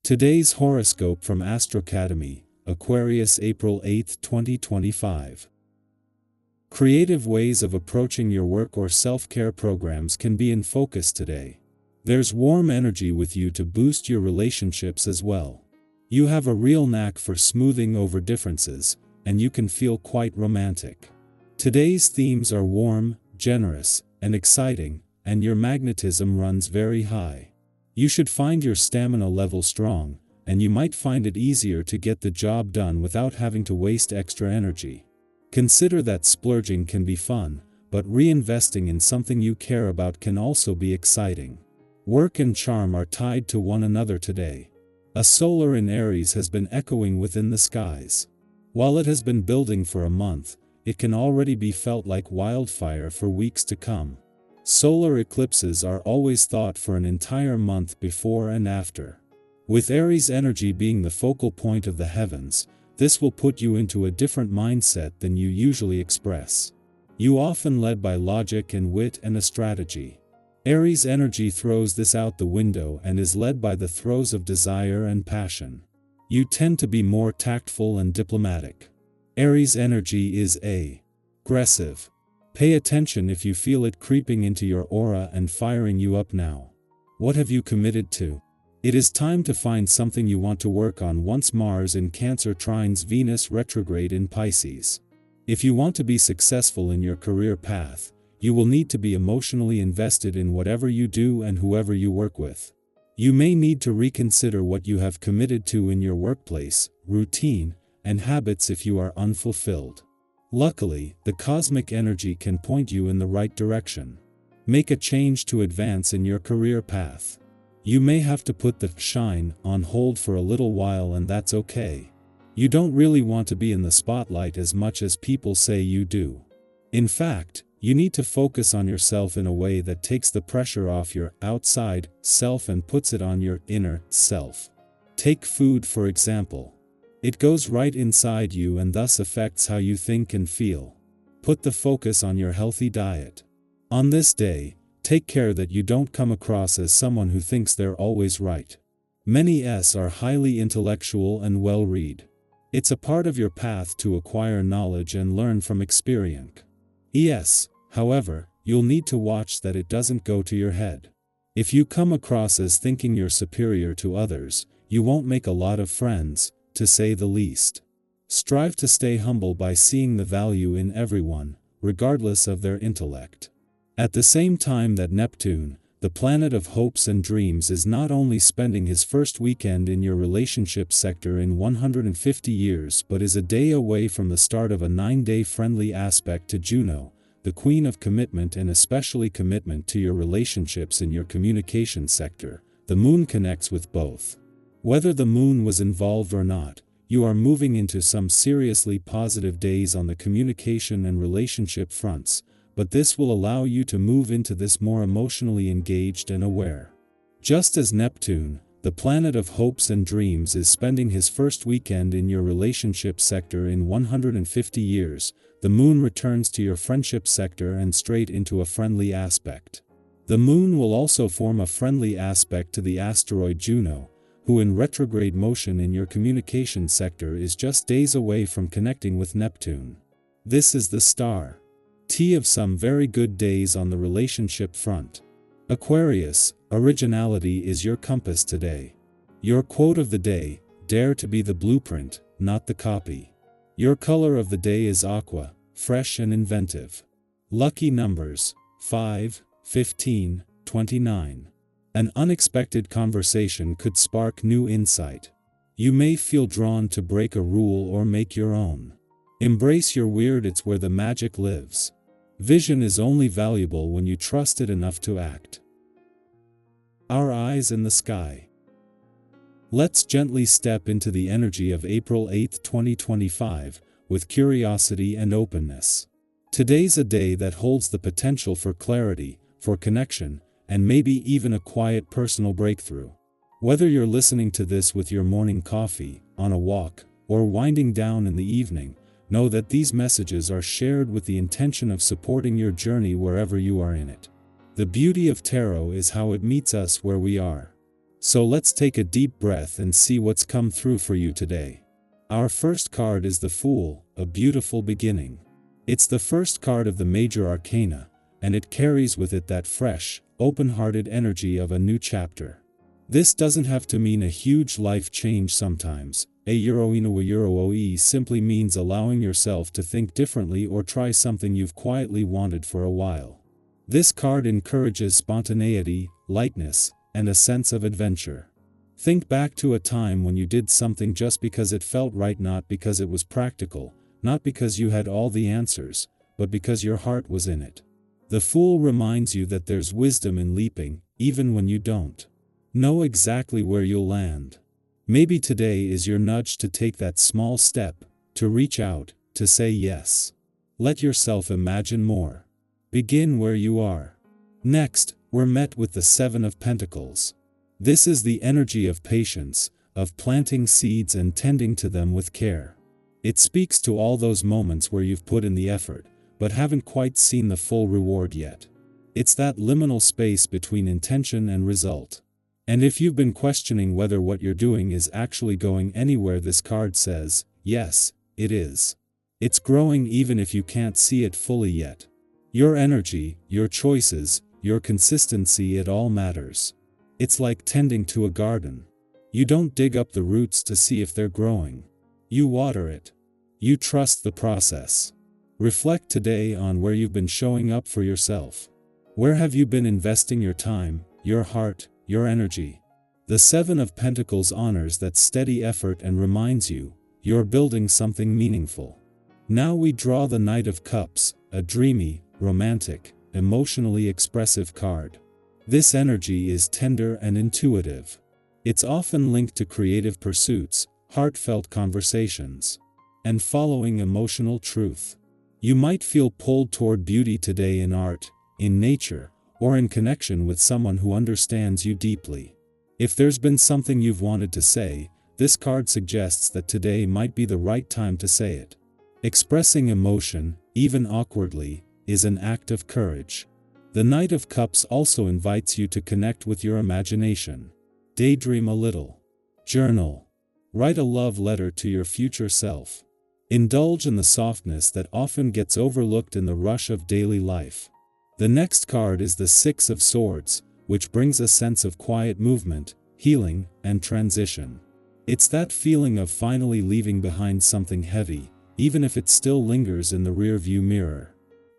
Today's horoscope from Astrocademy, Aquarius, April 8, 2025. Creative ways of approaching your work or self-care programs can be in focus today. There's warm energy with you to boost your relationships as well. You have a real knack for smoothing over differences, and you can feel quite romantic. Today's themes are warm, generous, and exciting, and your magnetism runs very high. You should find your stamina level strong, and you might find it easier to get the job done without having to waste extra energy. Consider that splurging can be fun, but reinvesting in something you care about can also be exciting. Work and charm are tied to one another today. A solar in Aries has been echoing within the skies. While it has been building for a month, it can already be felt like wildfire for weeks to come. Solar eclipses are always thought for an entire month before and after. With Aries energy being the focal point of the heavens, this will put you into a different mindset than you usually express. You often led by logic and wit and a strategy. Aries energy throws this out the window and is led by the throes of desire and passion. You tend to be more tactful and diplomatic. Aries energy is aggressive. Pay attention if you feel it creeping into your aura and firing you up now. What have you committed to? It is time to find something you want to work on once Mars in Cancer trines Venus retrograde in Pisces. If you want to be successful in your career path, you will need to be emotionally invested in whatever you do and whoever you work with. You may need to reconsider what you have committed to in your workplace, routine, and habits if you are unfulfilled. Luckily, the cosmic energy can point you in the right direction. Make a change to advance in your career path. You may have to put the shine on hold for a little while, and that's okay. You don't really want to be in the spotlight as much as people say you do. In fact, you need to focus on yourself in a way that takes the pressure off your outside self and puts it on your inner self. Take food for example. It goes right inside you and thus affects how you think and feel. Put the focus on your healthy diet. On this day, take care that you don't come across as someone who thinks they're always right. Many are highly intellectual and well-read. It's a part of your path to acquire knowledge and learn from experience. However, you'll need to watch that it doesn't go to your head. If you come across as thinking you're superior to others, you won't make a lot of friends, to say the least. Strive to stay humble by seeing the value in everyone, regardless of their intellect. At the same time that Neptune, the planet of hopes and dreams, is not only spending his first weekend in your relationship sector in 150 years but is a day away from the start of a 9-day friendly aspect to Juno, the queen of commitment, and especially commitment to your relationships in your communication sector. The moon connects with both. Whether the moon was involved or not, you are moving into some seriously positive days on the communication and relationship fronts, but this will allow you to move into this more emotionally engaged and aware. Just as Neptune, the planet of hopes and dreams, is spending his first weekend in your relationship sector in 150 years, the moon returns to your friendship sector and straight into a friendly aspect. The moon will also form a friendly aspect to the asteroid Juno, who in retrograde motion in your communication sector is just days away from connecting with Neptune. This is the start of some very good days on the relationship front. Aquarius, originality is your compass today. Your quote of the day: dare to be the blueprint, not the copy. Your color of the day is aqua, fresh and inventive. Lucky numbers: 5, 15, 29. An unexpected conversation could spark new insight. You may feel drawn to break a rule or make your own. Embrace your weird, it's where the magic lives. Vision is only valuable when you trust it enough to act. Our eyes in the sky. Let's gently step into the energy of April 8, 2025, with curiosity and openness. Today's a day that holds the potential for clarity, for connection, and maybe even a quiet personal breakthrough. Whether you're listening to this with your morning coffee, on a walk, or winding down in the evening, know that these messages are shared with the intention of supporting your journey wherever you are in it. The beauty of tarot is how it meets us where we are. So let's take a deep breath and see what's come through for you today. Our first card is the Fool, a beautiful beginning. It's the first card of the major arcana, and it carries with it that fresh, open-hearted energy of a new chapter. This doesn't have to mean a huge life change sometimes. A Euroe simply means allowing yourself to think differently or try something you've quietly wanted for a while. This card encourages spontaneity, lightness, and a sense of adventure. Think back to a time when you did something just because it felt right, not because it was practical, not because you had all the answers, but because your heart was in it. The Fool reminds you that there's wisdom in leaping, even when you don't know exactly where you'll land. Maybe today is your nudge to take that small step, to reach out, to say yes. Let yourself imagine more. Begin where you are. Next, we're met with the Seven of Pentacles. This is the energy of patience, of planting seeds and tending to them with care. It speaks to all those moments where you've put in the effort, but haven't quite seen the full reward yet. It's that liminal space between intention and result. And if you've been questioning whether what you're doing is actually going anywhere, this card says, yes, it is. It's growing even if you can't see it fully yet. Your energy, your choices, your consistency, it all matters. It's like tending to a garden. You don't dig up the roots to see if they're growing. You water it. You trust the process. Reflect today on where you've been showing up for yourself. Where have you been investing your time, your heart, your energy? The Seven of Pentacles honors that steady effort and reminds you, you're building something meaningful. Now we draw the Knight of Cups, a dreamy, romantic, emotionally expressive card. This energy is tender and intuitive. It's often linked to creative pursuits, heartfelt conversations, and following emotional truth. You might feel pulled toward beauty today in art, in nature, or in connection with someone who understands you deeply. If there's been something you've wanted to say, this card suggests that today might be the right time to say it. Expressing emotion, even awkwardly, is an act of courage. The Knight of Cups also invites you to connect with your imagination. Daydream a little. Journal. Write a love letter to your future self. Indulge in the softness that often gets overlooked in the rush of daily life. The next card is the Six of Swords, which brings a sense of quiet movement, healing, and transition. It's that feeling of finally leaving behind something heavy, even if it still lingers in the rearview mirror.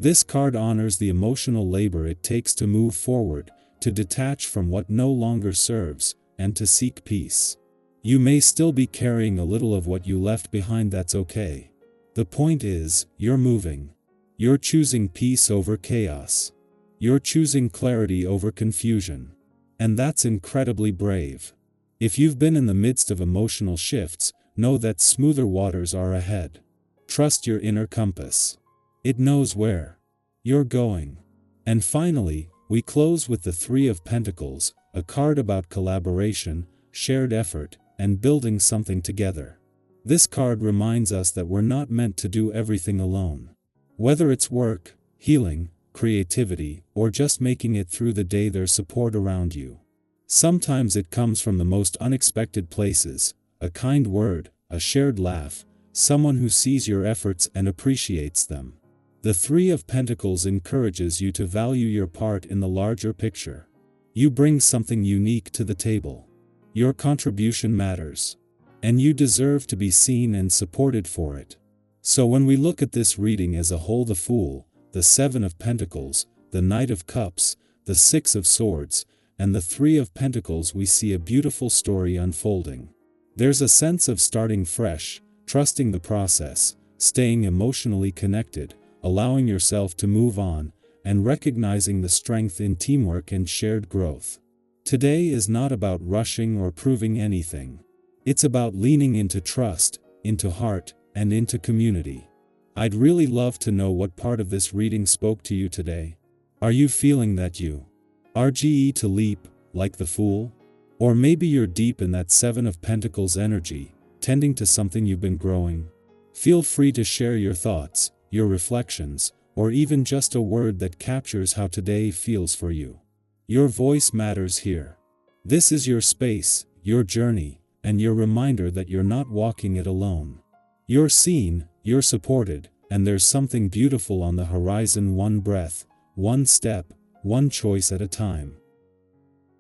This card honors the emotional labor it takes to move forward, to detach from what no longer serves, and to seek peace. You may still be carrying a little of what you left behind. That's okay. The point is, you're moving. You're choosing peace over chaos. You're choosing clarity over confusion. And that's incredibly brave. If you've been in the midst of emotional shifts, know that smoother waters are ahead. Trust your inner compass. It knows where you're going. And finally, we close with the Three of Pentacles, a card about collaboration, shared effort, and building something together. This card reminds us that we're not meant to do everything alone. Whether it's work, healing, creativity, or just making it through the day, there's support around you. Sometimes it comes from the most unexpected places: a kind word, a shared laugh, someone who sees your efforts and appreciates them. The Three of Pentacles encourages you to value your part in the larger picture. You bring something unique to the table. Your contribution matters. And you deserve to be seen and supported for it. So when we look at this reading as a whole, the Fool, the Seven of Pentacles, the Knight of Cups, the Six of Swords, and the Three of Pentacles, we see a beautiful story unfolding. There's a sense of starting fresh, trusting the process, staying emotionally connected, allowing yourself to move on, and recognizing the strength in teamwork and shared growth. Today is not about rushing or proving anything. It's about leaning into trust, into heart, and into community. I'd really love to know what part of this reading spoke to you today. Are you feeling that you RGE to leap, like the Fool? Or maybe you're deep in that Seven of Pentacles energy, tending to something you've been growing. Feel free to share your thoughts, your reflections, or even just a word that captures how today feels for you. Your voice matters here. This is your space, your journey, and your reminder that you're not walking it alone. You're seen, you're supported, and there's something beautiful on the horizon, one breath, one step, one choice at a time.